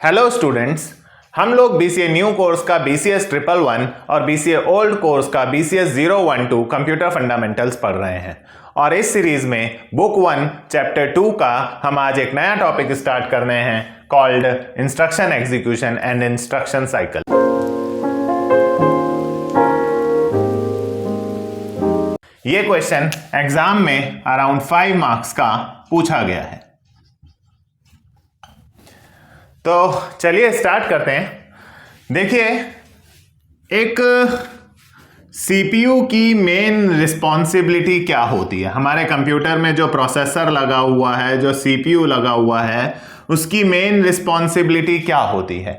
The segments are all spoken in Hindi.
हेलो स्टूडेंट्स, हम लोग BCA न्यू कोर्स का BCS 111 और BCA ओल्ड कोर्स का BCS 012 कंप्यूटर फंडामेंटल्स पढ़ रहे हैं और इस सीरीज में बुक 1 चैप्टर 2 का हम आज एक नया टॉपिक स्टार्ट कर रहे हैं called instruction execution and instruction cycle. ये क्वेश्चन एग्जाम में अराउंड 5 मार्क्स का पूछा गया है, तो चलिए स्टार्ट करते हैं। देखिए, एक सीपीयू की मेन रिस्पॉन्सिबिलिटी क्या होती है। हमारे कंप्यूटर में जो प्रोसेसर लगा हुआ है, जो सीपीयू लगा हुआ है, उसकी मेन रिस्पॉन्सिबिलिटी क्या होती है।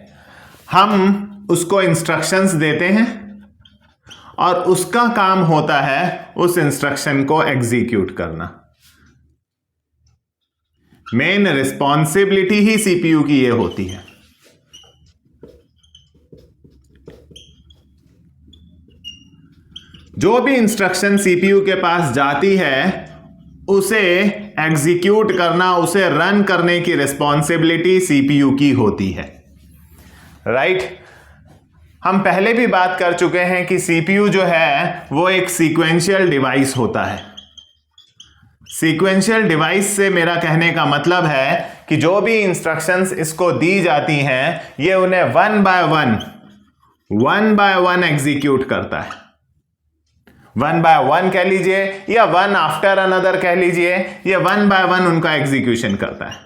हम उसको इंस्ट्रक्शंस देते हैं और उसका काम होता है उस इंस्ट्रक्शन को एग्जीक्यूट करना। मेन रिस्पॉन्सिबिलिटी ही सीपीयू की ये होती है। जो भी इंस्ट्रक्शन सीपीयू के पास जाती है उसे एग्जीक्यूट करना, उसे रन करने की रिस्पॉन्सिबिलिटी सीपीयू की होती है, राइट। हम पहले भी बात कर चुके हैं कि सीपीयू जो है वो एक सीक्वेंशियल डिवाइस होता है। सीक्वेंशियल डिवाइस से मेरा कहने का मतलब है कि जो भी इंस्ट्रक्शंस इसको दी जाती हैं ये उन्हें वन बाय वन एग्जीक्यूट करता है। वन बाय वन कह लीजिए या वन आफ्टर अनदर कह लीजिए, ये वन बाय वन उनका एग्जीक्यूशन करता है।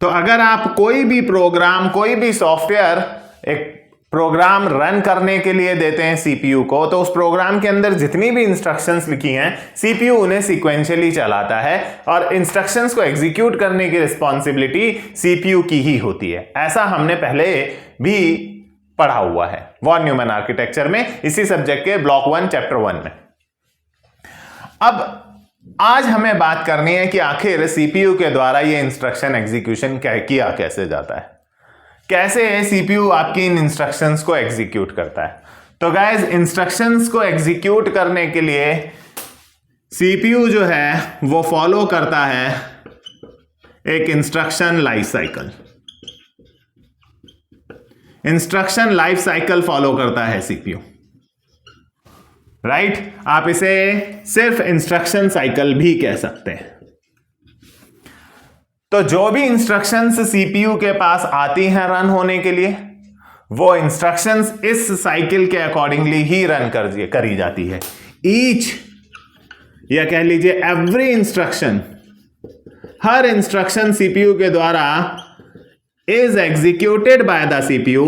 तो अगर आप कोई भी प्रोग्राम, कोई भी सॉफ्टवेयर, एक प्रोग्राम रन करने के लिए देते हैं सीपीयू को, तो उस प्रोग्राम के अंदर जितनी भी इंस्ट्रक्शंस लिखी हैं सीपीयू उन्हें सीक्वेंशियली चलाता है और इंस्ट्रक्शंस को एग्जीक्यूट करने की रिस्पॉन्सिबिलिटी सीपीयू की ही होती है। ऐसा हमने पहले भी पढ़ा हुआ है वॉन न्यूमैन आर्किटेक्चर में, इसी सब्जेक्ट के ब्लॉक 1 चैप्टर 1 में। अब आज हमें बात करनी है कि आखिर सीपीयू के द्वारा ये इंस्ट्रक्शन एग्जीक्यूशन किया कैसे जाता है, कैसे सीपीयू आपकी इन इंस्ट्रक्शंस को एग्जीक्यूट करता है। तो गाइस, इंस्ट्रक्शंस को एग्जीक्यूट करने के लिए सीपीयू जो है वो फॉलो करता है एक instruction life cycle. Instruction life cycle follow करता है सीपीयू, राइट। आप इसे सिर्फ इंस्ट्रक्शन साइकिल भी कह सकते हैं। तो जो भी इंस्ट्रक्शंस सीपीयू के पास आती हैं रन होने के लिए, वो इंस्ट्रक्शंस इस साइकिल के अकॉर्डिंगली ही रन करी जाती है। ईच, या कह लीजिए एवरी इंस्ट्रक्शन, हर इंस्ट्रक्शन सीपीयू के द्वारा is executed by the CPU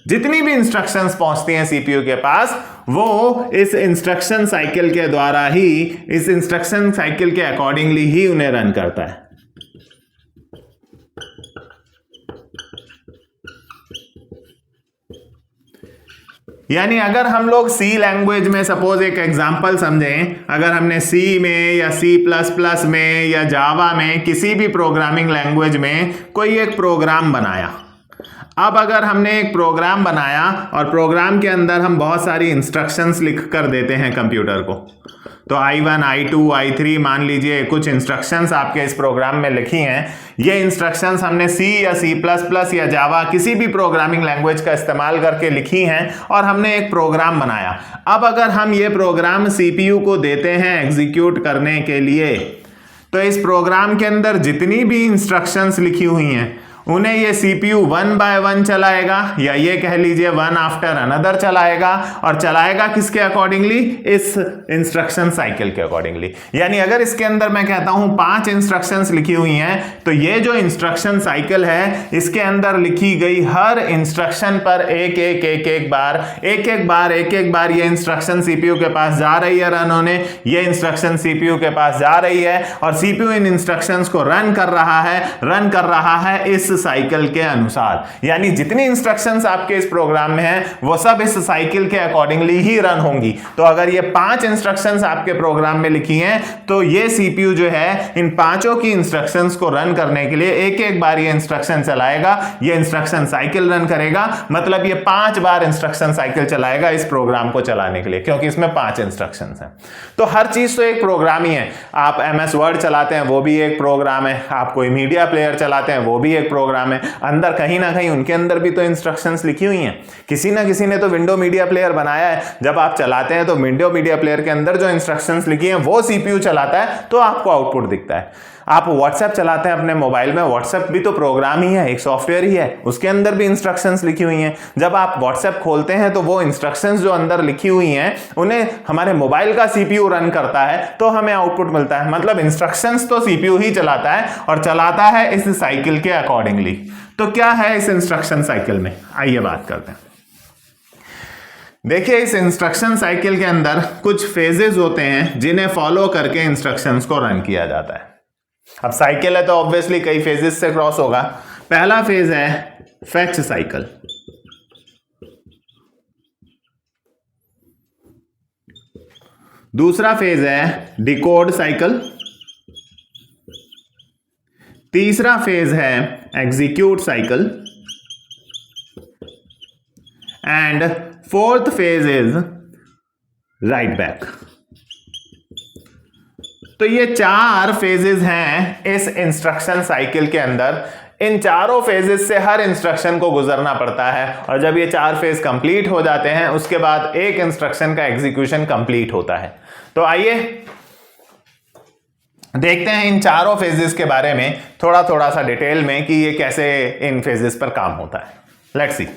जितनी भी इंस्ट्रक्शंस पहुंचती हैं सीपीयू के पास, वो इस इंस्ट्रक्शन साइकिल के द्वारा ही, इस इंस्ट्रक्शन साइकिल के अकॉर्डिंगली ही उन्हें रन करता है। यानी अगर हम लोग सी लैंग्वेज में सपोज एक एग्जांपल समझें, अगर हमने सी में या C++ में या जावा में, किसी भी प्रोग्रामिंग लैंग्वेज में कोई एक प्रोग्राम बनाया। अब अगर हमने एक प्रोग्राम बनाया और प्रोग्राम के अंदर हम बहुत सारी इंस्ट्रक्शंस लिख कर देते हैं कंप्यूटर को, तो I1, I2, I3 मान लीजिए कुछ इंस्ट्रक्शंस आपके इस प्रोग्राम में लिखी हैं। ये इंस्ट्रक्शंस हमने C या C++ या जावा, किसी भी प्रोग्रामिंग लैंग्वेज का इस्तेमाल करके लिखी हैं और हमने एक प्रोग्राम बनाया। अब अगर हम ये प्रोग्राम सीपीयू को देते हैं एग्जीक्यूट करने के लिए, तो इस प्रोग्राम के अंदर जितनी भी इंस्ट्रक्शंस लिखी हुई हैं उन्हें ये सीपीयू वन बाय वन चलाएगा, या ये कह लीजिए वन आफ्टर अनदर चलाएगा। और चलाएगा किसके अकॉर्डिंगली? इस इंस्ट्रक्शन साइकिल के अकॉर्डिंगली। यानी अगर इसके अंदर मैं कहता हूं 5 इंस्ट्रक्शंस लिखी हुई हैं, तो ये जो इंस्ट्रक्शन साइकिल है इसके अंदर लिखी गई हर इंस्ट्रक्शन पर एक एक बार ये इंस्ट्रक्शन सीपीयू के पास जा रही है रन होने, ये इंस्ट्रक्शन सीपीयू के पास जा रही है और सीपीयू इन इंस्ट्रक्शंस को रन कर रहा है इस साइकिल के अनुसार, यानी जितनी इंस्ट्रक्शंस आपके इस प्रोग्राम में हैं वो सब इस साइकिल के अकॉर्डिंगली ही रन होंगी। तो अगर ये 5 इंस्ट्रक्शंस आपके प्रोग्राम में लिखी हैं तो ये सीपीयू जो है इन पांचों की इंस्ट्रक्शंस को रन करने के लिए एक एक बार ये इंस्ट्रक्शन चलाएगा, ये इंस्ट्रक्शन साइकिल रन करेगा, मतलब ये 5 बार इंस्ट्रक्शन साइकिल चलाएगा इस प्रोग्राम को चलाने के लिए, क्योंकि इसमें 5 इंस्ट्रक्शंस हैं। तो हर चीज तो एक प्रोग्राम ही है। आप MS वर्ड चलाते हैं वो भी एक प्रोग्राम है, आप कोई मीडिया प्लेयर चलाते हैं वो भी एक प्रोग्राम है, अंदर कहीं ना कहीं उनके अंदर भी तो इंस्ट्रक्शंस लिखी हुई हैं। किसी ना किसी ने तो विंडो मीडिया प्लेयर बनाया है, जब आप चलाते हैं तो विंडो मीडिया प्लेयर के अंदर जो इंस्ट्रक्शंस लिखी हैं वो सीपीयू चलाता है, तो आपको आउटपुट दिखता है। आप व्हाट्सएप चलाते हैं अपने मोबाइल में, व्हाट्सएप भी तो प्रोग्राम ही है, एक सॉफ्टवेयर ही है, उसके अंदर भी इंस्ट्रक्शंस लिखी हुई हैं। जब आप व्हाट्सएप खोलते हैं तो वो इंस्ट्रक्शंस जो अंदर लिखी हुई हैं उन्हें हमारे मोबाइल का सीपीयू रन करता है तो हमें आउटपुट मिलता है। मतलब इंस्ट्रक्शंस तो सीपीयू ही चलाता है और चलाता है इस साइकिल के अकॉर्डिंगली। तो क्या है इस इंस्ट्रक्शन साइकिल में, आइए बात करते हैं। देखिए, इस इंस्ट्रक्शन साइकिल के अंदर कुछ फेजेस होते हैं जिन्हें फॉलो करके इंस्ट्रक्शंस को रन किया जाता है। अब साइकिल है तो ऑब्वियसली कई फेजेस से क्रॉस होगा। पहला फेज है फेच साइकिल, दूसरा फेज है डिकोड साइकिल, तीसरा फेज है execute cycle and fourth phase is right back. तो ये 4 फेजेस हैं इस इंस्ट्रक्शन साइकिल के अंदर। इन चारों फेजेस से हर इंस्ट्रक्शन को गुजरना पड़ता है और जब ये 4 फेज कंप्लीट हो जाते हैं उसके बाद एक इंस्ट्रक्शन का एग्जीक्यूशन कंप्लीट होता है। तो आइए देखते हैं इन चारों फेजेस के बारे में थोड़ा थोड़ा सा डिटेल में कि ये कैसे इन फेजेस पर काम होता है। Let's see.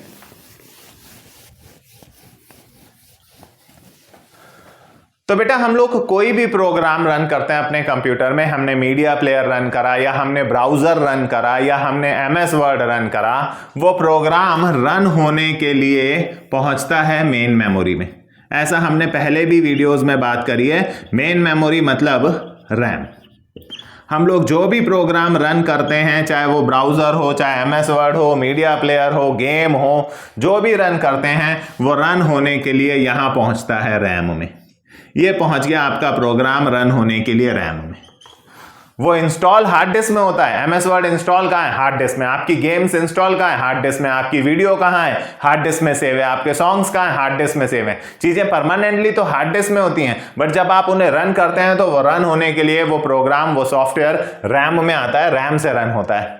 तो बेटा, हम लोग कोई भी प्रोग्राम रन करते हैं अपने कंप्यूटर में, हमने मीडिया प्लेयर रन करा या हमने ब्राउजर रन करा या हमने MS वर्ड रन करा, वो प्रोग्राम रन होने के लिए पहुंचता है मेन मेमोरी में। ऐसा हमने पहले भी वीडियोस में बात करी है। मेन मेमोरी मतलब रैम। हम लोग जो भी प्रोग्राम रन करते हैं, चाहे वो ब्राउजर हो, चाहे MS वर्ड हो, मीडिया प्लेयर हो, गेम हो, जो भी रन करते हैं वो रन होने के लिए यहां पहुंचता है रैम में। ये पहुंच गया आपका प्रोग्राम रन होने के लिए रैम में। वो इंस्टॉल हार्ड डिस्क में होता है। MS वर्ड इंस्टॉल कहाँ है? हार्ड डिस्क में। आपकी गेम्स इंस्टॉल कहाँ है? हार्ड डिस्क में। आपकी वीडियो कहाँ है? हार्ड डिस्क में सेव है। आपके सॉन्ग्स कहाँ है? हार्ड डिस्क में सेव है। चीजें परमानेंटली तो हार्ड डिस्क में होती हैं, बट जब आप उन्हें रन करते हैं तो वो रन होने के लिए वो प्रोग्राम, वो सॉफ्टवेयर रैम में आता है, रैम से रन होता है।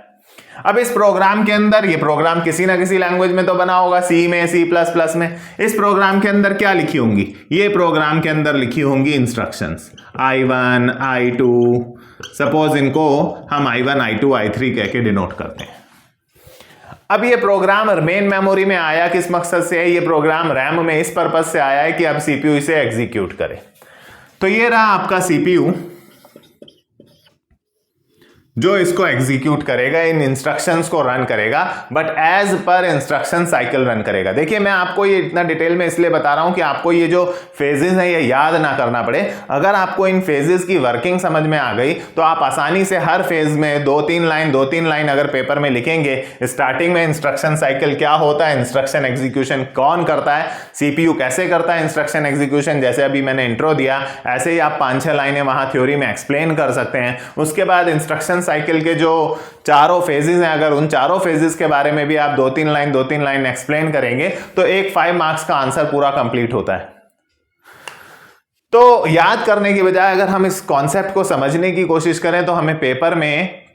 अब इस प्रोग्राम के अंदर, ये प्रोग्राम किसी ना किसी लैंग्वेज में तो बना होगा, सी में, C++ में। इस प्रोग्राम के अंदर क्या लिखी होंगी? ये प्रोग्राम के अंदर लिखी होंगी इंस्ट्रक्शंस I1, I2। सपोज इनको हम I1, I2, I3 कह के डिनोट करते हैं। अब ये प्रोग्राम मेन मेमोरी में आया किस मकसद से है? ये प्रोग्राम रैम में इस पर्पज से आया है कि अब CPU इसे एग्जीक्यूट करे। तो ये रहा आपका CPU जो इसको एग्जीक्यूट करेगा, इन इंस्ट्रक्शंस को रन करेगा, but as per instruction cycle run करेगा। देखिए, मैं आपको ये इतना डिटेल में इसलिए बता रहा हूं कि आपको ये जो फेजेस हैं ये याद ना करना पड़े। अगर आपको इन फेजेस की वर्किंग समझ में आ गई तो आप आसानी से हर फेज में 2-3 लाइन अगर पेपर में लिखेंगे, स्टार्टिंग में इंस्ट्रक्शन साइकिल क्या होता है, इंस्ट्रक्शन एग्जीक्यूशन कौन करता है, CPU कैसे करता है इंस्ट्रक्शन एग्जीक्यूशन, जैसे अभी मैंने इंट्रो दिया, ऐसे ही आप 5-6 लाइनें वहां थ्योरी में एक्सप्लेन कर सकते हैं। उसके बाद इंस्ट्रक्शन साइकिल के जो चारों फेजेस हैं, अगर उन चारों फेजेस के बारे में भी आप 2-3 लाइन एक्सप्लेन करेंगे तो एक 5 मार्क्स का आंसर पूरा कंप्लीट होता है। तो याद करने की बजाय अगर हम इस कॉन्सेप्ट को समझने की कोशिश करें तो हमें पेपर में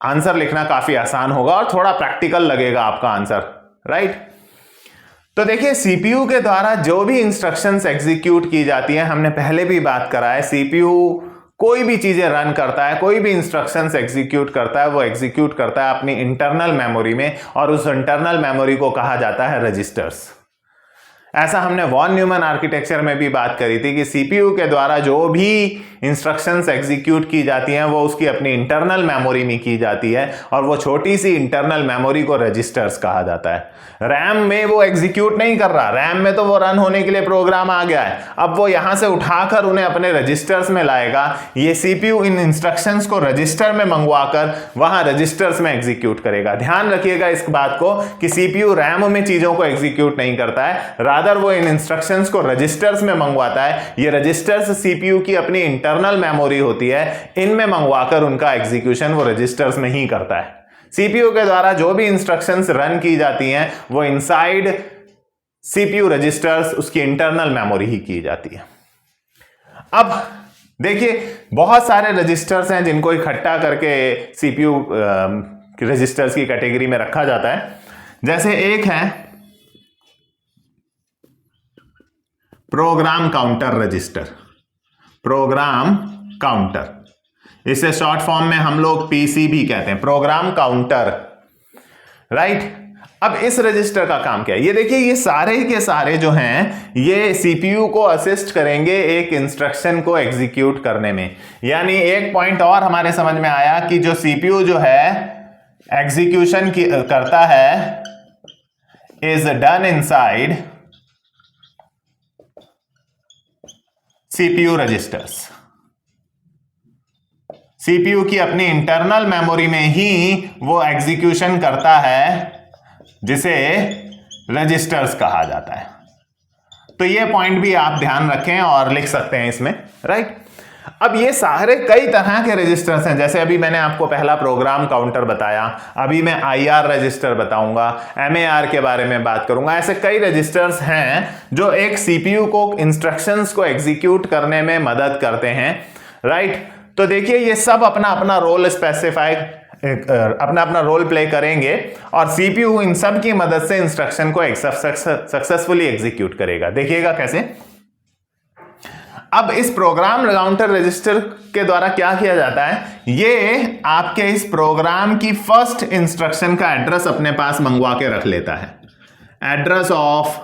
आंसर लिखना काफी आसान होगा और थोड़ा प्रैक्टिकल लगेगा आपका आंसर, राइट? तो देखिए, CPU के द्वारा जो भी इंस्ट्रक्शंस एग्जीक्यूट की जाती हैं, हमने पहले भी बात करा है, CPU कोई भी चीजें रन करता है, कोई भी इंस्ट्रक्शंस एग्जीक्यूट करता है, वो एग्जीक्यूट करता है अपनी इंटरनल मेमोरी में, और उस इंटरनल मेमोरी को कहा जाता है रजिस्टर्स। ऐसा हमने वॉन न्यूमन आर्किटेक्चर में भी बात करी थी कि सीपीयू के द्वारा जो भी इंस्ट्रक्शंस एग्जीक्यूट की जाती हैं वो उसकी अपनी इंटरनल मेमोरी में की जाती है, और वो छोटी सी इंटरनल मेमोरी को रजिस्टर्स कहा जाता है। रैम में वो एग्जीक्यूट नहीं कर रहा, रैम में तो वो रन होने के लिए प्रोग्राम आ गया है, अब वो यहां से उठाकर उन्हें अपने रजिस्टर्स में लाएगा। ये सीपीयू इन इंस्ट्रक्शंस को रजिस्टर में मंगवाकर वहां रजिस्टर्स में एग्जीक्यूट करेगा। ध्यान रखिएगा इस बात को कि सीपीयू रैम में चीजों को एग्जीक्यूट नहीं करता है, रादर वो इन इंस्ट्रक्शंस को रजिस्टर्स में मंगवाता है। ये रजिस्टर्स सीपीयू की अपनी इंटरनल मेमोरी होती है, इनमें मंगवाकर उनका एग्जीक्यूशन वो रजिस्टर्स में ही करता है। सीपीयू के द्वारा जो भी इंस्ट्रक्शंस रन की जाती हैं वो इनसाइड सीपीयू रजिस्टर्स, उसकी इंटरनल मेमोरी ही की जाती है। अब देखिए बहुत सारे रजिस्टर्स हैं जिनको इकट्ठा करके सीपीयू रजिस्टर्स की कैटेगरी में रखा जाता है। जैसे एक है programme counter register, program counter, इसे शॉर्ट फॉर्म में हम लोग पीसी भी कहते हैं, प्रोग्राम काउंटर, राइट। अब इस रजिस्टर का काम क्या है? ये देखिए ये सारे के सारे जो हैं ये सीपीयू को असिस्ट करेंगे एक इंस्ट्रक्शन को एग्जीक्यूट करने में। यानी एक पॉइंट और हमारे समझ में आया कि जो सीपीयू जो है एग्जीक्यूशन करता है is done inside CPU registers. CPU की अपनी इंटरनल मेमोरी में ही वो एग्जीक्यूशन करता है जिसे रजिस्टर्स कहा जाता है। तो ये पॉइंट भी आप ध्यान रखें और लिख सकते हैं इसमें, राइट। अब ये सारे कई तरह के रजिस्टर्स हैं, जैसे अभी मैंने आपको पहला प्रोग्राम काउंटर बताया, अभी मैं आईआर रजिस्टर बताऊंगा, एमएआर के बारे में बात करूंगा। ऐसे कई रजिस्टर्स हैं जो एक सीपीयू को इंस्ट्रक्शंस को एग्जीक्यूट करने में मदद करते हैं, राइट। तो देखिए ये सब अपना अपना रोल अपना अपना रोल प्ले करेंगे और सीपीयू इन सब की मदद से इंस्ट्रक्शन को सक्सेसफुली एग्जीक्यूट करेगा। देखिएगा कैसे। अब इस प्रोग्राम काउंटर रजिस्टर के द्वारा क्या किया जाता है, ये आपके इस प्रोग्राम की फर्स्ट इंस्ट्रक्शन का एड्रेस अपने पास मंगवा के रख लेता है, एड्रेस ऑफ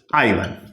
I1।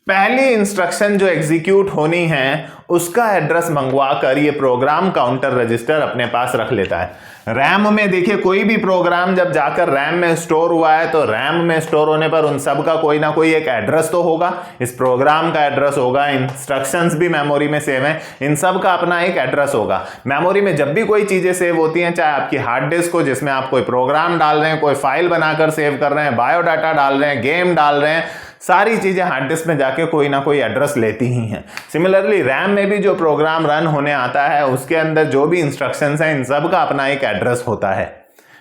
पहली इंस्ट्रक्शन जो एग्जीक्यूट होनी है उसका एड्रेस मंगवाकर ये प्रोग्राम काउंटर रजिस्टर अपने पास रख लेता है। रैम में देखिए कोई भी प्रोग्राम जब जाकर रैम में स्टोर हुआ है तो रैम में स्टोर होने पर उन सब का कोई ना कोई एक एड्रेस तो होगा। इस प्रोग्राम का एड्रेस होगा, इंस्ट्रक्शंस भी मेमोरी में सेव हैं, इन सब का अपना एक एड्रेस होगा। मेमोरी में जब भी कोई चीजें सेव होती हैं, चाहे आपकी हार्ड डिस्क हो जिसमें आप कोई प्रोग्राम डाल रहे हैं, कोई फाइल बनाकर सेव कर रहे हैं, बायोडाटा डाल रहे हैं, गेम डाल रहे हैं, सारी चीजें हार्ड डिस्क में जाके कोई ना कोई एड्रेस लेती ही हैं। सिमिलरली रैम में भी जो प्रोग्राम रन होने आता है उसके अंदर जो भी इंस्ट्रक्शंस हैं इन सब का अपना एक एड्रेस होता है।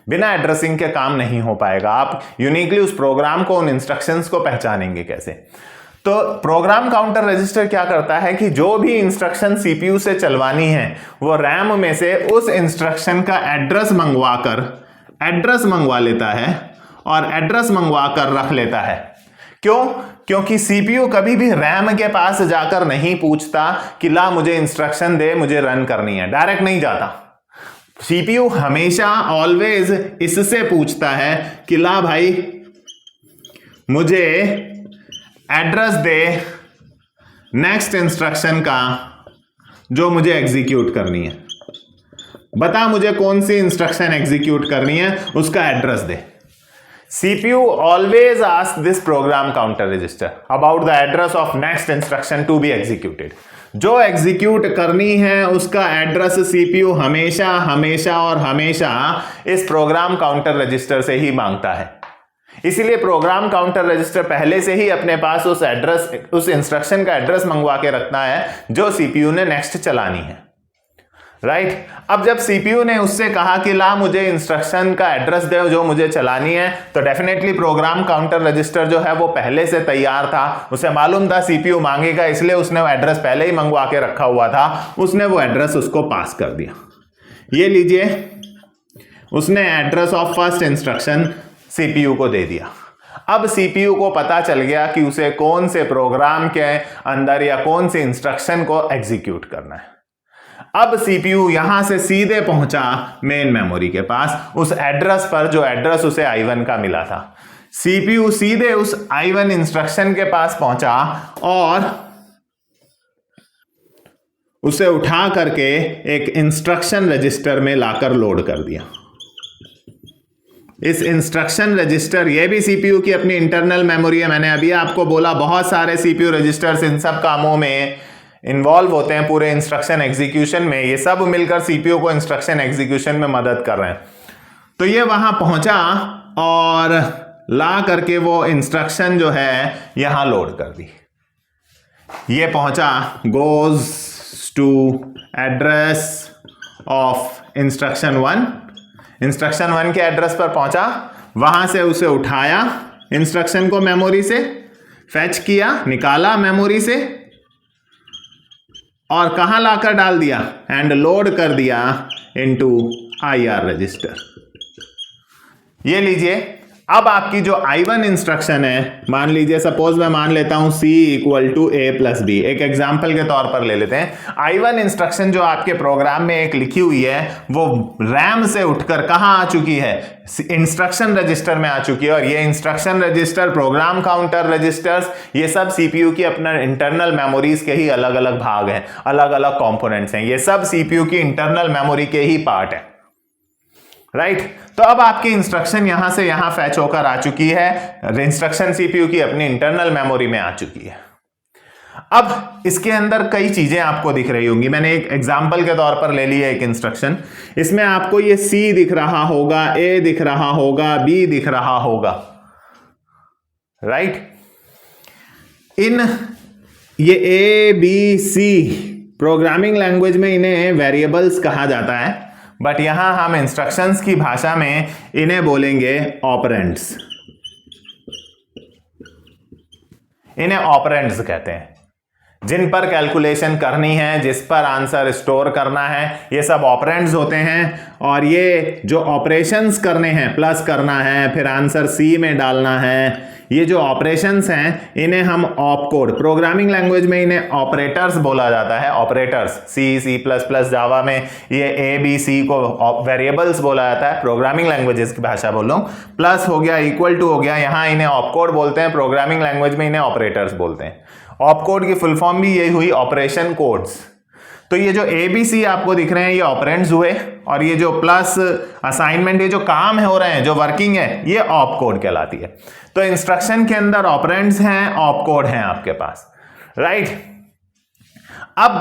बिना एड्रेसिंग के काम नहीं हो पाएगा। आप यूनिकली उस प्रोग्राम को, उन इंस्ट्रक्शंस को पहचानेंगे कैसे? तो प्रोग्राम काउंटर रजिस्टर क्या करता है कि जो भी इंस्ट्रक्शन सीपीयू से चलवानी है वो रैम में से उस इंस्ट्रक्शन का एड्रेस मंगवा लेता है और एड्रेस मंगवा कर रख लेता है। क्यों? क्योंकि सीपीयू कभी भी रैम के पास जाकर नहीं पूछता कि ला मुझे इंस्ट्रक्शन दे, मुझे रन करनी है, डायरेक्ट नहीं जाता। सीपीयू हमेशा ऑलवेज इससे पूछता है कि ला भाई मुझे एड्रेस दे नेक्स्ट इंस्ट्रक्शन का जो मुझे एग्जीक्यूट करनी है, बता मुझे कौन सी इंस्ट्रक्शन एग्जीक्यूट करनी है, उसका address they. CPU always asks this program counter register about the address of next instruction to be executed. जो एग्जीक्यूट करनी है उसका एड्रेस CPU हमेशा और हमेशा इस प्रोग्राम काउंटर रजिस्टर से ही मांगता है। इसीलिए प्रोग्राम काउंटर रजिस्टर पहले से ही अपने पास उस इंस्ट्रक्शन का एड्रेस मंगवा के रखना है जो CPU ने नेक्स्ट चलानी है, राइट। अब जब सीपीयू ने उससे कहा कि ला मुझे इंस्ट्रक्शन का एड्रेस दे जो मुझे चलानी है, तो डेफिनेटली प्रोग्राम काउंटर रजिस्टर जो है वो पहले से तैयार था। उसे मालूम था सीपीयू मांगेगा, इसलिए उसने वो एड्रेस पहले ही मंगवा के रखा हुआ था। उसने वो एड्रेस उसको पास कर दिया। ये लीजिए, उसने address of first instruction CPU को दे दिया। अब सीपीयू को पता चल गया कि उसे कौन से प्रोग्राम के अंदर या कौन से इंस्ट्रक्शन को एग्जीक्यूट करना है। अब सीपीयू यहां से सीधे पहुंचा मेन मेमोरी के पास, उस एड्रेस पर जो एड्रेस उसे I1 का मिला था। सीपीयू सीधे उस I1 इंस्ट्रक्शन के पास पहुंचा और उसे उठा करके एक इंस्ट्रक्शन रजिस्टर में लाकर लोड कर दिया। इस इंस्ट्रक्शन रजिस्टर, ये भी सीपीयू की अपनी इंटरनल मेमोरी है। मैंने अभी आपको बोला बहुत सारे सीपीयू रजिस्टर्स इन सब कामों में इन्वॉल्व होते हैं, पूरे इंस्ट्रक्शन एग्जीक्यूशन में। ये सब मिलकर सीपीयू को इंस्ट्रक्शन एग्जीक्यूशन में मदद कर रहे हैं। तो ये वहां पहुंचा और ला करके वो इंस्ट्रक्शन जो है यहां लोड कर दी। ये पहुंचा goes to address of instruction 1, instruction 1 के एड्रेस पर पहुंचा, वहां से उसे उठाया, इंस्ट्रक्शन को मेमोरी से फेच किया, निकाला मेमोरी से और कहां लाकर डाल दिया, एंड लोड कर दिया इनटू IR रजिस्टर। ये लीजिए, अब आपकी जो I1 इंस्ट्रक्शन है, मान लीजिए सपोज मैं मान लेता हूं C = A+B, एक एग्जांपल के तौर पर ले लेते हैं। I1 इंस्ट्रक्शन जो आपके प्रोग्राम में एक लिखी हुई है वो रैम से उठकर कहां आ चुकी है, इंस्ट्रक्शन रजिस्टर में आ चुकी है। और ये instruction register, program counter registers, ये सब सीपीयू की अपना इंटरनल मेमोरीज के ही अलग अलग भाग हैं, अलग अलग कंपोनेंट्स हैं। ये सब सीपीयू की इंटरनल मेमोरी के ही पार्ट है, राइट। तो अब आपकी इंस्ट्रक्शन यहां से यहां फैच होकर आ चुकी है, इंस्ट्रक्शन सीपीयू की अपनी इंटरनल मेमोरी में आ चुकी है। अब इसके अंदर कई चीजें आपको दिख रही होंगी। मैंने एक एग्जांपल के तौर पर ले लिया एक इंस्ट्रक्शन, इसमें आपको ये C दिख रहा होगा, A दिख रहा होगा, B दिख रहा होगा, राइट। ये A B C programming language में इन्हें वेरिएबल्स कहा जाता है, बट यहां हम इंस्ट्रक्शंस की भाषा में इन्हें बोलेंगे ऑपरेंड्स। इन्हें ऑपरेंड्स कहते हैं, जिन पर कैलकुलेशन करनी है, जिस पर आंसर स्टोर करना है, ये सब ऑपरेंड्स होते हैं। और ये जो ऑपरेशंस करने हैं, प्लस करना है, फिर आंसर C में डालना है, ये जो ऑपरेशंस हैं इन्हें हम ऑपकोड, प्रोग्रामिंग लैंग्वेज में इन्हें ऑपरेटर्स बोला जाता है। ऑपरेटर्स C++, जावा में ये A B C को वेरिएबल्स बोला जाता है, प्रोग्रामिंग लैंग्वेजेस की भाषा बोल रहा हूं। प्लस हो गया, इक्वल टू हो गया, यहां इन्हें ऑपकोड बोलते हैं, प्रोग्रामिंग लैंग्वेज में इन्हें ऑपरेटर्स बोलते हैं। ऑपकोड की फुल फॉर्म भी यही हुई, ऑपरेशन कोड्स। तो ये जो ABC आपको दिख रहे हैं ये ऑपरेंड्स हुए, और ये जो प्लस असाइनमेंट, ये जो काम है हो रहे हैं, जो वर्किंग है, ये ऑपकोड कहलाती है। तो इंस्ट्रक्शन के अंदर ऑपरेंड्स हैं, ऑपकोड हैं आपके पास, राइट। अब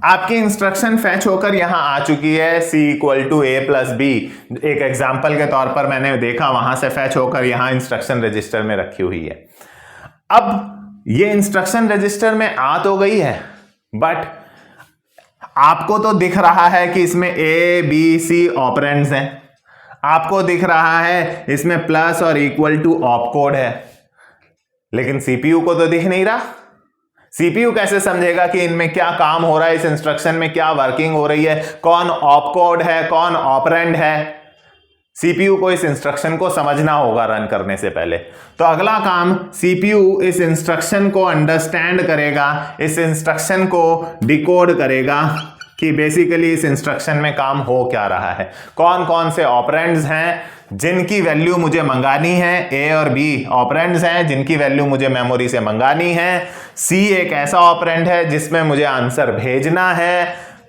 आपकी इंस्ट्रक्शन फैच होकर यहां आ चुकी है, C = A+B, एक एग्जांपल के तौर पर मैंने देखा, वहां से फैच होकर यहां इंस्ट्रक्शन रजिस्टर में रखी हुई है। अब ये इंस्ट्रक्शन रजिस्टर में आ तो गई है, बट आपको तो दिख रहा है कि इसमें A B C ऑपरेंड्स हैं, आपको दिख रहा है इसमें प्लस और इक्वल टू ऑपकोड है, लेकिन सीपीयू को तो दिख नहीं रहा। सीपीयू कैसे समझेगा कि इनमें क्या काम हो रहा है, इस इंस्ट्रक्शन में क्या वर्किंग हो रही है, कौन ऑपकोड है, कौन ऑपरेंड है। सीपीयू को इस इंस्ट्रक्शन को समझना होगा रन करने से पहले। तो अगला काम, सीपीयू इस इंस्ट्रक्शन को अंडरस्टैंड करेगा, इस इंस्ट्रक्शन को डिकोड करेगा कि बेसिकली इस इंस्ट्रक्शन में काम हो क्या रहा है, कौन कौन से ऑपरेंड्स हैं जिनकी वैल्यू मुझे मंगानी है। A और B ऑपरेंड्स हैं जिनकी वैल्यू मुझे मेमोरी से मंगानी है। C एक ऐसा ऑपरेंड है जिसमें मुझे आंसर भेजना है,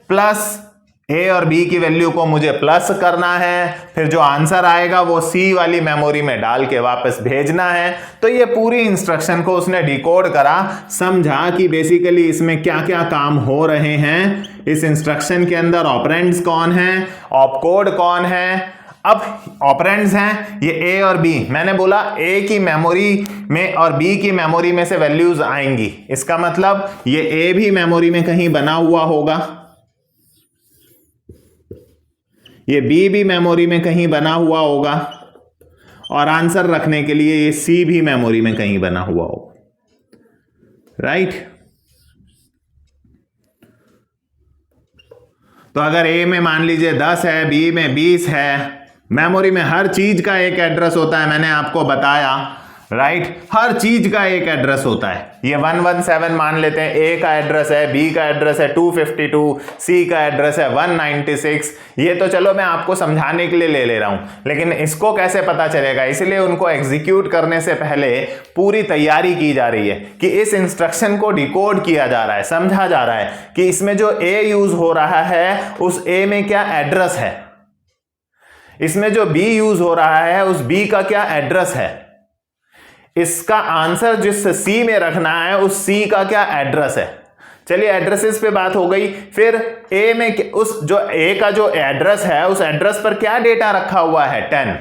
प्लस A और B की वैल्यू को मुझे प्लस करना है, फिर जो आंसर आएगा वो C वाली मेमोरी में डाल के वापस भेजना है। तो ये पूरी इंस्ट्रक्शन को उसने डिकोड करा, समझा कि बेसिकली इसमें क्या क्या काम हो रहे हैं, इस इंस्ट्रक्शन के अंदर ऑपरेंड्स कौन हैं, ऑपकोड कौन है। अब ऑपरेंड्स हैं ये A और B, मैंने बोला A की मेमोरी में और B की मेमोरी में से वैल्यूज आएंगी, इसका मतलब ये A भी मेमोरी में कहीं बना हुआ होगा, ये B भी मेमोरी में कहीं बना हुआ होगा, और आंसर रखने के लिए ये C भी मेमोरी में कहीं बना हुआ होगा, राइट। तो अगर A में मान लीजिए 10 है, B में 20 है, मेमोरी में हर चीज का एक एड्रेस होता है, मैंने आपको बताया, राइट हर चीज का एक एड्रेस होता है। ये 117 मान लेते हैं, ए का एड्रेस है, बी का एड्रेस है 252, सी का एड्रेस है 196। ये तो चलो मैं आपको समझाने के लिए ले रहा हूं, लेकिन इसको कैसे पता चलेगा, इसलिए उनको एग्जीक्यूट करने से पहले पूरी तैयारी की जा रही है कि इस इंस्ट्रक्शन को डिकोड किया जा रहा है, समझा जा रहा है कि इसमें जो ए यूज हो रहा है उस ए में क्या एड्रेस है, इसमें जो बी यूज हो रहा है उस बी का क्या एड्रेस है, इसका आंसर जिस सी में रखना है उस सी का क्या एड्रेस है। चलिए एड्रेसेस पे बात हो गई। फिर ए में उस जो ए का जो एड्रेस है उस एड्रेस पर क्या डेटा रखा हुआ है 10,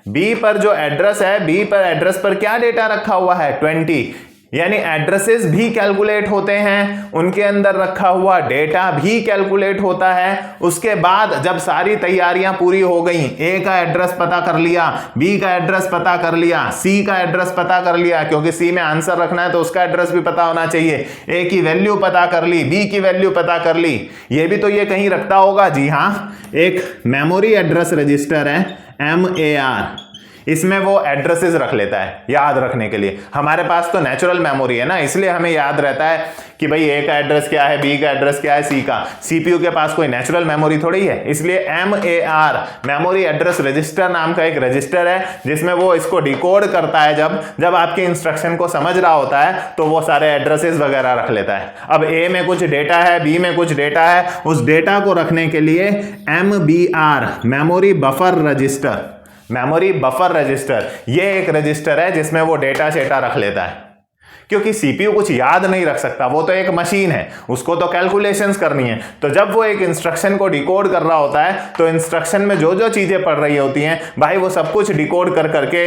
बी पर जो एड्रेस है बी पर एड्रेस पर क्या डेटा रखा हुआ है 20, यानी एड्रेसेस भी कैलकुलेट होते हैं, उनके अंदर रखा हुआ डेटा भी कैलकुलेट होता है। उसके बाद जब सारी तैयारियां पूरी हो गई, ए का एड्रेस पता कर लिया, बी का एड्रेस पता कर लिया, सी का एड्रेस पता कर लिया, क्योंकि सी में आंसर रखना है तो उसका एड्रेस भी पता होना चाहिए, ए की वैल्यू पता कर ली, बी की वैल्यू पता कर ली, ये भी तो ये कहीं रखता होगा। जी हां, एक मेमोरी एड्रेस रजिस्टर है MAR, इसमें वो एड्रेसेस रख लेता है याद रखने के लिए। हमारे पास तो नेचुरल मेमोरी है ना, इसलिए हमें याद रहता है कि भाई ए का एड्रेस क्या है, बी का एड्रेस क्या है, सी का। सीपीयू के पास कोई नेचुरल मेमोरी थोड़ी है, इसलिए MAR मेमोरी एड्रेस रजिस्टर नाम का एक रजिस्टर है जिसमें वो इसको डिकोड करता है। जब आपके इंस्ट्रक्शन को समझ रहा होता है तो वो सारे एड्रेसेस वगैरह रख लेता है। अब ए में कुछ डेटा है, बी में कुछ डेटा है, उस डेटा को रखने के लिए MBR memory buffer register, memory buffer register, ये एक रजिस्टर है जिसमें वो डेटा शेटा रख लेता है। क्योंकि सीपीयू कुछ याद नहीं रख सकता, वो तो एक मशीन है, उसको तो कैलकुलेशंस करनी है। तो जब वो एक इंस्ट्रक्शन को डिकोड कर रहा होता है तो इंस्ट्रक्शन में जो जो चीजें पढ़ रही होती हैं भाई वो सब कुछ डिकोड कर करके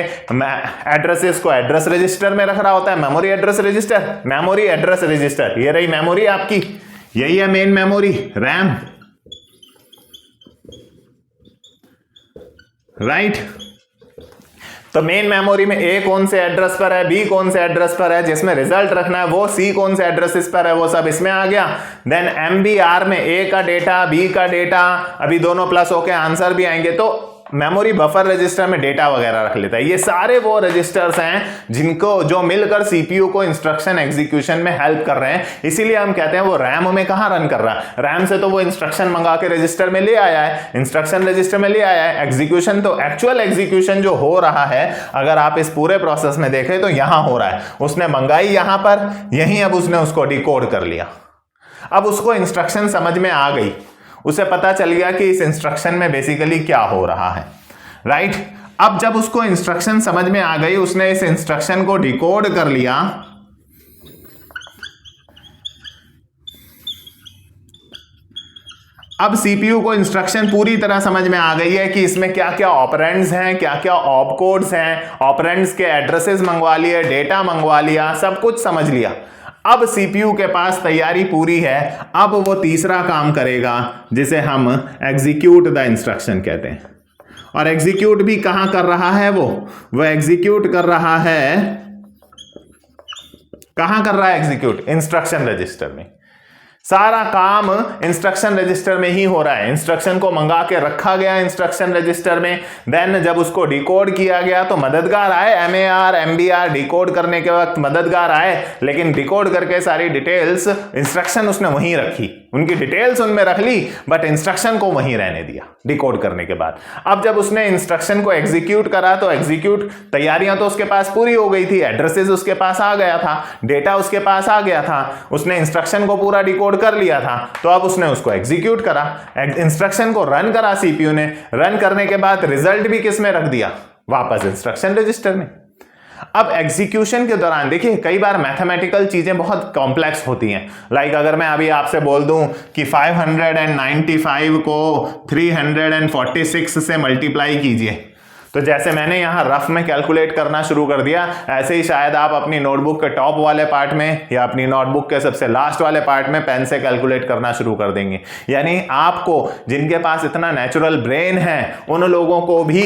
एड्रेसेस को एड्रेस रजिस्टर में रख रहा होता है। Memory address register, memory address register, ये रही मेमोरी आपकी, यही है मेन मेमोरी, रैम, राइट। तो मेन मेमोरी में ए कौन से एड्रेस पर है, बी कौन से एड्रेस पर है, जिसमें रिजल्ट रखना है वो सी कौन से एड्रेसेस पर है, वो सब इसमें आ गया। देन MBR में ए का डेटा, बी का डेटा, अभी दोनों प्लस होके आंसर भी आएंगे, तो मेमोरी बफर रजिस्टर में डेटा वगैरह रख लेता है। ये सारे वो रजिस्टर्स हैं जिनको जो मिलकर सीपीयू को इंस्ट्रक्शन एग्जीक्यूशन में हेल्प कर रहे हैं, इसीलिए हम कहते हैं वो रैम में कहां रन कर रहा है, रैम से तो वो इंस्ट्रक्शन मंगा के रजिस्टर में ले आया है, इंस्ट्रक्शन रजिस्टर में ले आया है। एग्जीक्यूशन तो एक्चुअल एग्जीक्यूशन जो हो रहा है अगर आप इस पूरे प्रोसेस में देखें तो यहां हो रहा है, उसने मंगाई यहां पर, यहीं अब उसने उसको डिकोड कर लिया। अब उसको इंस्ट्रक्शन समझ में आ गई, उसे पता चल गया कि इस इंस्ट्रक्शन में बेसिकली क्या हो रहा है, राइट। अब जब उसको इंस्ट्रक्शन समझ में आ गई, उसने इस इंस्ट्रक्शन को डिकोड कर लिया, अब सीपीयू को इंस्ट्रक्शन पूरी तरह समझ में आ गई है कि इसमें क्या क्या ऑपरेंड्स हैं, क्या क्या ऑपकोड्स हैं, ऑपरेंड्स के एड्रेसेस मंगवा लिए, डेटा मंगवा लिया, सब कुछ समझ लिया। अब सीपीयू के पास तैयारी पूरी है, अब वो तीसरा काम करेगा जिसे हम एग्जीक्यूट द इंस्ट्रक्शन कहते हैं। और एग्जीक्यूट भी कहां कर रहा है, वो एग्जीक्यूट कर रहा है, कहां कर रहा है एग्जीक्यूट, इंस्ट्रक्शन रजिस्टर में। सारा काम इंस्ट्रक्शन रजिस्टर में ही हो रहा है, इंस्ट्रक्शन को मंगा के रखा गया इंस्ट्रक्शन रजिस्टर में। देन जब उसको डिकोड किया गया तो मददगार आए, MAR MBR डिकोड करने के वक्त मददगार आए, लेकिन डिकोड करके सारी डिटेल्स इंस्ट्रक्शन उसने वहीं रखी, उनकी डिटेल्स उनमें रख ली, बट इंस्ट्रक्शन को वहीं रहने दिया डिकोड करने के बाद। अब जब उसने इंस्ट्रक्शन को एग्जीक्यूट करा तो एग्जीक्यूट तैयारियां तो उसके पास पूरी हो गई थी, एड्रेसेस उसके पास आ गया था, डेटा उसके पास आ गया था, उसने इंस्ट्रक्शन को पूरा डिकोड कर लिया था, तो अब उसने उसको एग्जीक्यूट करा, इंस्ट्रक्शन को रन करा सीपीयू ने, रन करने के बाद रिजल्ट भी किस में रख दिया, वापस इंस्ट्रक्शन रजिस्टर में। अब एग्जीक्यूशन के दौरान देखिए कई बार मैथमेटिकल चीजें बहुत कॉम्प्लेक्स होती हैं, लाइक अगर मैं अभी आपसे बोल दूं कि 595 को 346 से मल्टीप्लाई कीजिए, तो जैसे मैंने यहां रफ में कैलकुलेट करना शुरू कर दिया, ऐसे ही शायद आप अपनी नोटबुक के टॉप वाले पार्ट में या अपनी नोटबुक के सबसे लास्ट वाले पार्ट में पेन से कैलकुलेट करना शुरू कर देंगे। यानी आपको, जिनके पास इतना नेचुरल ब्रेन है, उन लोगों को भी,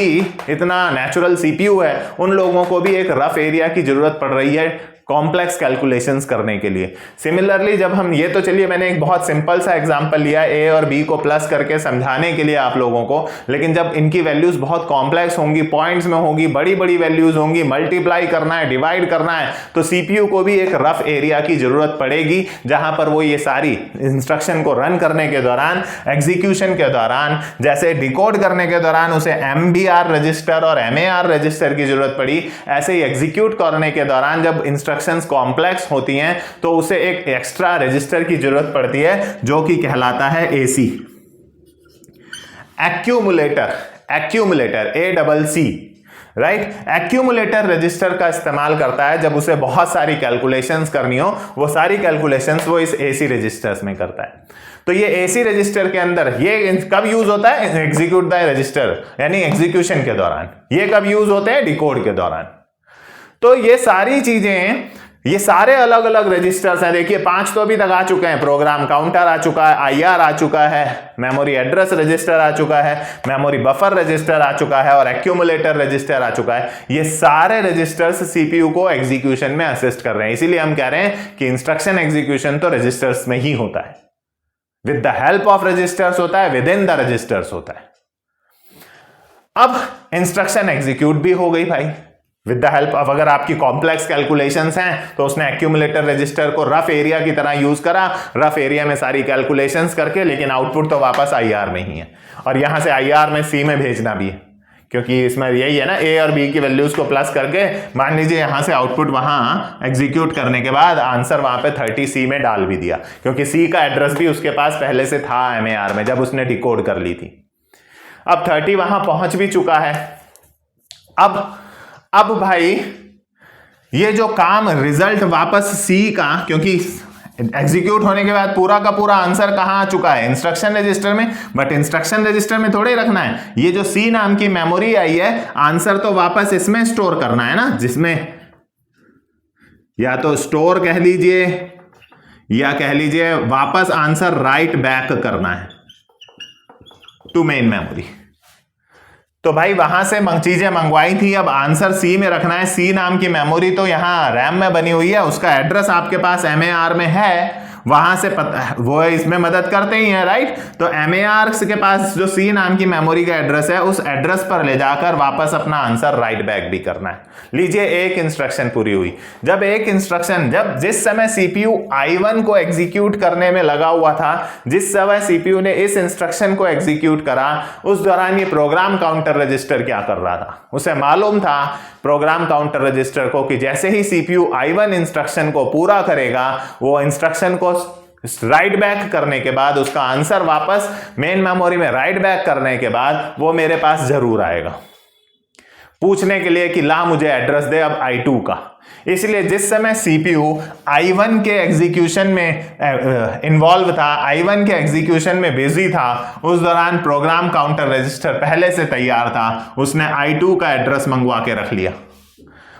इतना नेचुरल सीपीयू है, उन लोगों को भी एक रफ एरिया की जरूरत पड़ रही है कॉम्प्लेक्स कैलकुलेशंस करने के लिए। सिमिलरली जब हम ये तो चलिए मैंने एक बहुत सिंपल सा एग्जांपल लिया ए और बी को प्लस करके समझाने के लिए आप लोगों को, लेकिन जब इनकी वैल्यूज बहुत कॉम्प्लेक्स होंगी, पॉइंट्स में होगी, बड़ी बड़ी वैल्यूज होंगी, मल्टीप्लाई करना है, डिवाइड करना है, तो सीपीयू को भी एक रफ एरिया की जरूरत पड़ेगी जहां पर वो ये सारी इंस्ट्रक्शन को रन करने के दौरान, एग्जीक्यूशन के दौरान, जैसे डिकोड करने के दौरान उसे एमबीआर रजिस्टर और एमएआर रजिस्टर की जरूरत पड़ी, ऐसे ही एग्जीक्यूट करने के दौरान जब इंस्ट्रक्शंस कॉम्प्लेक्स होती हैं तो उसे एक एक्स्ट्रा रजिस्टर की जरूरत पड़ती है जो कि कहलाता है AC, accumulator ACC, right. Accumulator register का इस्तेमाल करता है जब उसे बहुत सारी कैलकुलेशंस करनी हो, वो सारी कैलकुलेशंस वो इस एसी रजिस्टर्स में करता है। तो ये एसी रजिस्टर के अंदर ये कब यूज होता है? एग्जीक्यूट द रजिस्टर, यानी एग्जीक्यूशन के दौरान। ये कब यूज होते हैं? डिकोड के दौरान। तो ये सारी चीजें, ये सारे अलग अलग रजिस्टर्स हैं। देखिए 5 तो अभी तक आ चुके हैं, प्रोग्राम काउंटर आ चुका है, आईआर आ चुका है, मेमोरी एड्रेस रजिस्टर आ चुका है, मेमोरी बफर रजिस्टर आ चुका है और एक्यूमुलेटर रजिस्टर आ चुका है। ये सारे रजिस्टर्स सीपीयू को एग्जीक्यूशन में असिस्ट कर रहे हैं। इसीलिए हम कह रहे हैं कि इंस्ट्रक्शन एग्जीक्यूशन तो रजिस्टर्स में ही होता है, with the help of registers होता है, विद इन द रजिस्टर्स होता है। अब इंस्ट्रक्शन एग्जीक्यूट भी हो गई भाई विद द हेल्प ऑफ, अगर आपकी कॉम्प्लेक्स कैलकुलेशंस हैं तो उसने एक्यूमुलेटर रजिस्टर को रफ एरिया की तरह यूज करा, रफ एरिया में सारी कैलकुलेशंस करके, लेकिन आउटपुट तो वापस आईआर में ही है, और यहां से आईआर में सी में भेजना भी है, क्योंकि इसमें यही है ना, ए और बी की वैल्यूज को प्लस करके, मान लीजिए यहां से आउटपुट वहां एग्जीक्यूट करने के बाद आंसर वहां पे 30C में डाल भी दिया, क्योंकि सी का एड्रेस भी उसके पास पहले से था एमएआर में जब उसने डिकोड कर ली थी। अब 30 वहां पहुंच भी चुका है। अब भाई ये जो काम रिजल्ट वापस सी का, क्योंकि एग्जीक्यूट होने के बाद पूरा का पूरा आंसर कहां आ चुका है? इंस्ट्रक्शन रजिस्टर में, बट इंस्ट्रक्शन रजिस्टर में थोड़े रखना है, ये जो सी नाम की मेमोरी आई है, आंसर तो वापस इसमें स्टोर करना है ना, जिसमें या तो स्टोर कह लीजिए या कह लीजिए वापस आंसर राइट बैक करना है टू मेन मेमोरी। तो भाई वहां से चीजें मंगवाई थी, अब आंसर सी में रखना है। सी नाम की मेमोरी तो यहां रैम में बनी हुई है, उसका एड्रेस आपके पास एमएआर में है, वहां से वो इसमें मदद करते ही हैं, राइट। तो एमएआर के पास जो सी नाम की मेमोरी का एड्रेस है, उस एड्रेस पर ले जाकर वापस अपना आंसर राइट बैक भी करना है। लीजिए एक इंस्ट्रक्शन पूरी हुई। जब जिस समय सीपीयू I1 को एग्जीक्यूट करने में लगा हुआ था, जिस समय सीपीयू ने इस इंस्ट्रक्शन को एग्जीक्यूट करा, उस दौरान ये प्रोग्राम काउंटर रजिस्टर क्या कर रहा था? उसे मालूम था प्रोग्राम काउंटर रजिस्टर को कि जैसे ही सीपीयू I1 इंस्ट्रक्शन को पूरा करेगा, वो इंस्ट्रक्शन को राइट बैक करने के बाद, उसका आंसर वापस मेन मेमोरी में राइट बैक करने के बाद वो मेरे पास जरूर आएगा पूछने के लिए कि ला मुझे एड्रेस दे अब I2 का। इसलिए जिस समय सीपीयू I1 के एग्जीक्यूशन में इन्वॉल्व था, I1 के एग्जीक्यूशन में बिजी था, उस दौरान प्रोग्राम काउंटर रजिस्टर पहले से तैयार था, उसने I2 का एड्रेस मंगवा के रख लिया।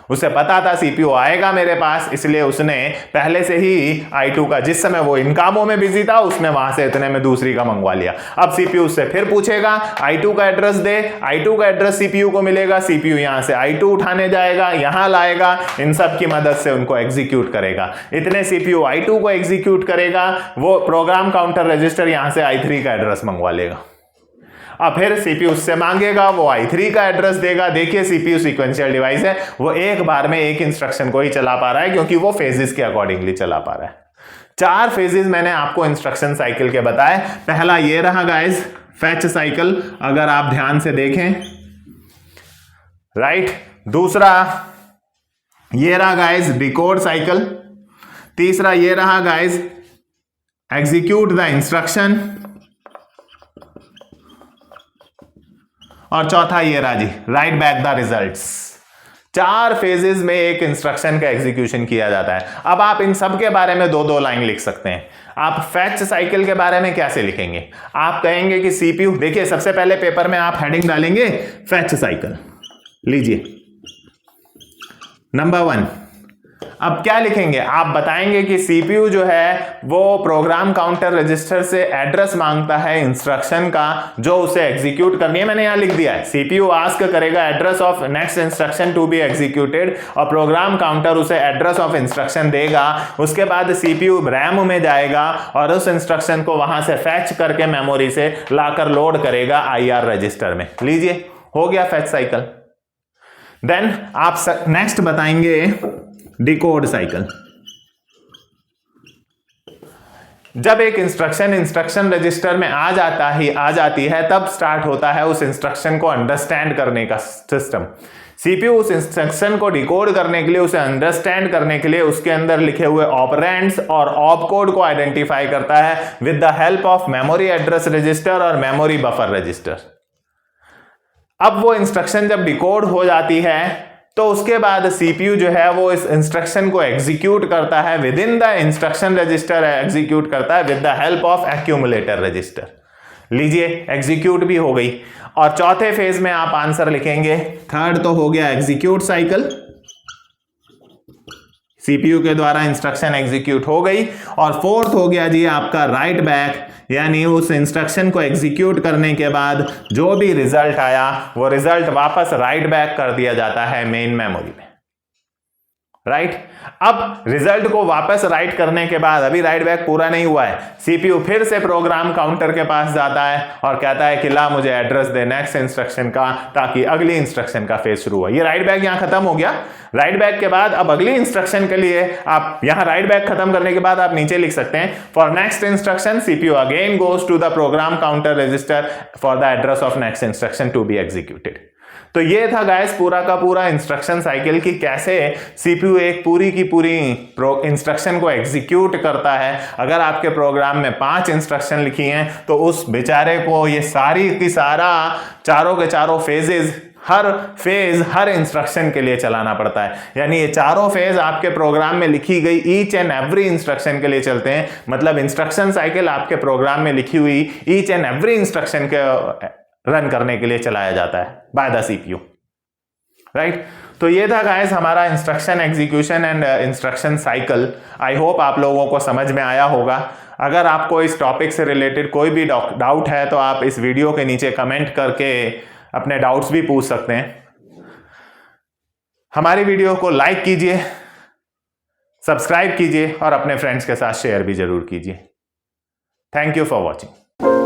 उसे पता था सीपीयू आएगा मेरे पास, इसलिए उसने पहले से ही I2 का, जिस समय वो इन कामों में बिजी था, उसने वहां से इतने में दूसरी का मंगवा लिया। अब सीपीयू उससे फिर पूछेगा I2 का एड्रेस दे, I2 का एड्रेस सीपीयू को मिलेगा, सीपीयू यहां से I2 उठाने जाएगा, यहां लाएगा, इन सब की मदद से उनको एग्जीक्यूट करेगा। इतने सीपीयू I2 को एग्जीक्यूट करेगा, वो प्रोग्राम काउंटर रजिस्टर यहां से I3 का एड्रेस मंगवा लेगा। अब फिर सीपीयू उससे मांगेगा, वो I3 का एड्रेस देगा। देखिए सीपीयू सीक्वेंशियल डिवाइस है, वो एक बार में एक इंस्ट्रक्शन को ही चला पा रहा है, क्योंकि वो फेजेस के अकॉर्डिंगली चला पा रहा है। 4 फेजेस मैंने आपको इंस्ट्रक्शन साइकिल के बताए। पहला ये रहा गाइस फेच साइकिल, अगर आप ध्यान से देखें, राइट। दूसरा ये रहा गाइस डिकोड साइकिल। तीसरा ये रहा गाइस एग्जीक्यूट द इंस्ट्रक्शन, और चौथा ये रहा जी write back the results. 4 phases में एक इंस्ट्रक्शन का एग्जीक्यूशन किया जाता है। अब आप इन सब के बारे में 2-2 लाइन लिख सकते हैं। आप फैच साइकिल के बारे में कैसे लिखेंगे? आप कहेंगे कि सीपीयू, देखिए सबसे पहले पेपर में आप हेडिंग डालेंगे फैच साइकिल। लीजिए नंबर 1, अब क्या लिखेंगे, आप बताएंगे कि सीपीयू जो है वो प्रोग्राम काउंटर रजिस्टर से एड्रेस मांगता है इंस्ट्रक्शन का जो उसे एग्जीक्यूट करनी है। मैंने यहां लिख दिया है, सीपीयू आस्क करेगा address of next instruction to be executed और प्रोग्राम काउंटर उसे एड्रेस ऑफ इंस्ट्रक्शन देगा। उसके बाद सीपीयू रैम में जाएगा और उस इंस्ट्रक्शन को वहां से फैच करके मेमोरी से लाकर लोड करेगा आईआर रजिस्टर में। लीजिए, हो गया फैच साइकिल। देन आप नेक्स्ट बताएंगे डिकोड साइकिल। जब एक इंस्ट्रक्शन रजिस्टर में आ जाती है तब स्टार्ट होता है उस इंस्ट्रक्शन को अंडरस्टैंड करने का सिस्टम। सीपीयू उस इंस्ट्रक्शन को डिकोड करने के लिए, उसे अंडरस्टैंड करने के लिए उसके अंदर लिखे हुए ऑपरेंड्स और ऑपकोड को आइडेंटिफाई करता है with the help of memory address register और मेमोरी बफर रजिस्टर। अब वो इंस्ट्रक्शन जब डिकोड हो जाती है तो उसके बाद सीपीयू जो है वो इस इंस्ट्रक्शन को एग्जीक्यूट करता है with in the instruction register, execute करता है with the help of accumulator register. लीजिए, एग्जीक्यूट भी हो गई। और चौथे फेज में आप आंसर लिखेंगे, थर्ड तो हो गया एग्जीक्यूट साइकिल, सीपीयू के द्वारा इंस्ट्रक्शन एग्जीक्यूट हो गई। और फोर्थ हो गया जी आपका राइट बैक, यानी उस इंस्ट्रक्शन को एग्जीक्यूट करने के बाद जो भी रिजल्ट आया वो रिजल्ट वापस राइट बैक कर दिया जाता है मेन मेमोरी में। राइट, अब रिजल्ट को वापस राइट करने के बाद, अभी राइट बैक पूरा नहीं हुआ है, सीपीयू फिर से प्रोग्राम काउंटर के पास जाता है और कहता है कि ला मुझे एड्रेस दे नेक्स्ट इंस्ट्रक्शन का, ताकि अगली इंस्ट्रक्शन का फेज शुरू हो। ये राइट बैक यहां खत्म हो गया। राइट बैक के बाद अब अगली इंस्ट्रक्शन के लिए आप यहां राइट बैक खत्म करने के बाद आप नीचे लिख सकते हैं, for next instruction CPU again goes to the program counter register for the address of next instruction to be executed. तो ये था गाइस पूरा का पूरा इंस्ट्रक्शन साइकिल की कैसे सीपीयू एक पूरी की पूरी इंस्ट्रक्शन को एग्जीक्यूट करता है। अगर आपके प्रोग्राम में 5 इंस्ट्रक्शन लिखी हैं तो उस बेचारे को ये सारी की सारा चारों के चारों फेजेस, हर फेज हर इंस्ट्रक्शन के लिए चलाना पड़ता है। यानी ये चारों फेज आपके प्रोग्राम में लिखी गई ईच एंड एवरी इंस्ट्रक्शन के लिए चलते हैं। मतलब इंस्ट्रक्शन साइकिल आपके प्रोग्राम में लिखी हुई ईच एंड एवरी इंस्ट्रक्शन के रन करने के लिए चलाया जाता है बाय द सीपीयू। राइट, तो ये था गाइस हमारा instruction execution and instruction cycle. I hope आप लोगों को समझ में आया होगा। अगर आपको इस टॉपिक से रिलेटेड कोई भी डाउट है तो आप इस वीडियो के नीचे कमेंट करके अपने डाउट्स भी पूछ सकते हैं। हमारी वीडियो को लाइक कीजिए, सब्सक्राइब कीजिए और अपने फ्रेंड्स के साथ शेयर भी जरूर कीजिए। Thank you for watching.